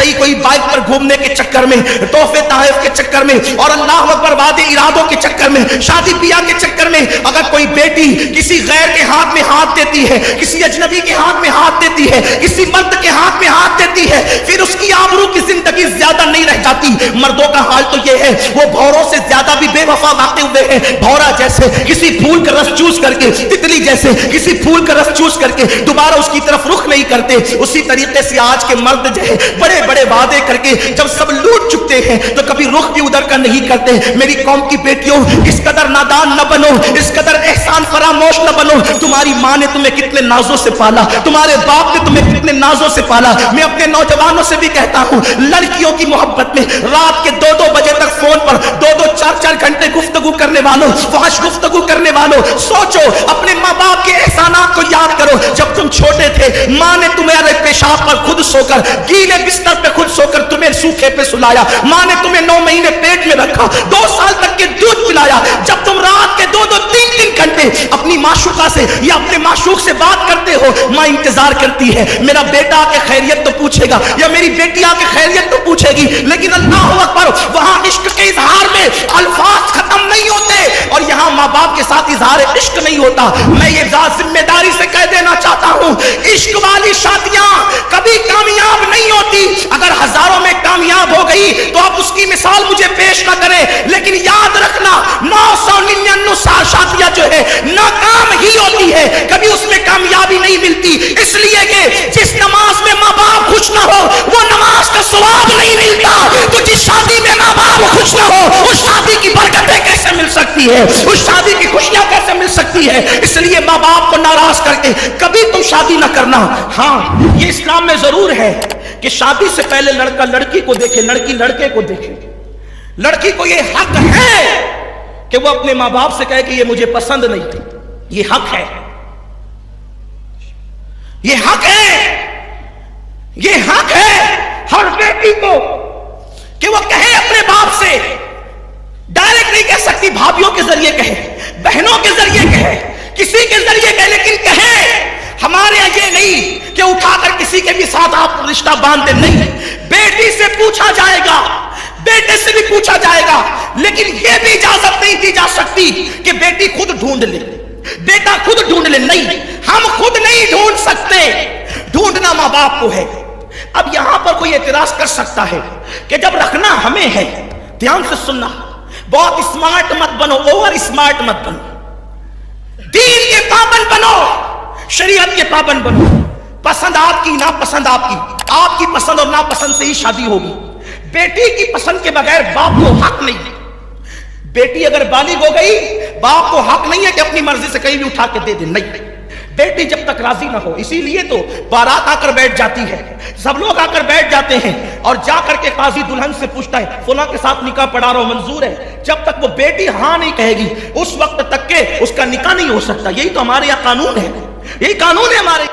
ऐसे ही कोई बाइक पर घूमने के चक्कर में, तोहफे तहफ के चक्कर में और अल्लाह अकबर वादे इरादों के चक्कर में, शादी ब्याह के चक्कर में अगर कोई बेटी किसी गैर के हाथ में हाथ देती है, किसी अजनबी के हाथ में हाथ देती है, किसी मर्द के हाथ में हाथ देती है, फिर उसकी आबरू की जिंदगी ज्यादा नहीं रह जाती। मर्दों का हाल तो ये है, वो भौरों से ज्यादा भी बेवफा वाक़े हुए हैं। भौरा जैसे किसी फूल का रस चूस करके, तितली जैसे किसी फूल का रस चूस करके दोबारा उसकी तरफ रुख नहीं करते। उसी तरीके से आज के मर्द जो है बड़े बड़े वादे करके जब सब लूट चुकते हैं तो कभी रुख भी उधर का नहीं करते। मेरी कौम की बेटियों, इस कदर नादान न बनो, इस कदर एहसान फरामोश न बनो। तुम्हारी माँ ने तुम्हें कितने नाजों से पाला, तुम्हारे बाप ने तुम्हें कितने नाजों से पाला। मैं अपने नौजवानों से भी कहता हूँ, लड़कियों की मोहब्बत में रात के 2-2 बजे तक फोन पर 2-2 4-4 घंटे गुफ्तगू करने वालों, फहश गुफ्तगू करने वालों, सोचो अपने माँ बाप के एहसानात को याद करो। जब तुम छोटे थे माँ ने तुम्हारे पेशाब पर खुद सोकर, गीले बिस्तर पे खुद सोकर तुम्हें सूखे पे सुलाया। माँ ने तुम्हें 9 महीने पेट में रखा, 2 साल तक के दूध पिलाया। जब तुम रात के 2-2 3-3 घंटे अपनी माशूका से या अपने माशूक से बात करते हो, माँ इंतजार करती है मेरा बेटा आके खैरियत तो पूछेगा या मेरी बेटी आके खैरियत तो पूछेगी। लेकिन अल्लाह अकबर, वहां इश्क के इजहार में अल्फाज खत्म नहीं होते और यहाँ माँ बाप के साथ इजहार इश्क नहीं होता। मैं ये जिम्मेदारी से कह देना चाहता हूँ, इश्क वाली शादियां कभी कामयाब नहीं होती। अगर हजारों में कामयाब हो गई तो आप उसकी मिसाल मुझे पेश ना करें, लेकिन याद रखना 999 शादियां जो है नाकाम ही होती है, कभी उसमें कामयाबी नहीं मिलती। इसलिए कि जिस नमाज में माँ बाप खुश ना हो वो नमाज का सवाब नहीं मिलता। तो जिस शादी में माँ बाप खुश ना हो उस शादी की बरकतें कैसे मिल सकती है, उस शादी की खुशियां कैसे मिल सकती है। इसलिए माँ बाप को नाराज करके कभी तुम शादी ना करना। हाँ, ये इस्लाम में जरूर है कि शादी से पहले लड़का लड़की को देखे, लड़की लड़के को देखे। लड़की को ये हक है कि वो अपने माँ बाप से कहे कि ये मुझे पसंद नहीं थी। ये हक है, ये हक है, ये हक है हर बेटी को कि वो कहे अपने बाप से। डायरेक्ट नहीं कह सकती, भाभीियों के जरिए कहे, बहनों के जरिए कहे, किसी के जरिए कहे, लेकिन कहे। हमारे यहाँ ये नहीं कि उठाकर किसी के भी साथ आप रिश्ता बांध दे, नहीं। बेटी से पूछा जाएगा, बेटे से भी पूछा जाएगा, लेकिन ये भी इजाजत नहीं दी जा सकती कि बेटी खुद ढूंढ ले, बेटा खुद ढूंढ ले। नहीं, हम खुद नहीं ढूंढ सकते, ढूंढना माँ बाप को है। अब यहां पर कोई एतराज कर सकता है कि जब रखना हमें है, ध्यान से सुनना, बहुत स्मार्ट मत बनो, ओवर स्मार्ट मत बनो, दीन के पाबंद बनो, शरीयत के पाबंद बनो। पसंद आपकी, ना पसंद आपकी, आपकी पसंद और ना पसंद से ही शादी होगी। बेटी की पसंद के बगैर बाप को हक नहीं है। बेटी अगर बालिग हो गई, बाप को हक नहीं है कि अपनी मर्जी से कहीं भी उठा के दे दे, नहीं। बेटी जब तक राजी ना हो, इसीलिए तो बारात आकर बैठ जाती है, सब लोग आकर बैठ जाते हैं और जाकर के काजी दुल्हन से पूछता है फुला के साथ निकाह पढ़ा रहा हूं, मंजूर है। जब तक वो बेटी हाँ नहीं कहेगी उस वक्त तक के उसका निकाह नहीं हो सकता। यही तो हमारे यहाँ कानून है, यही कानून है हमारे।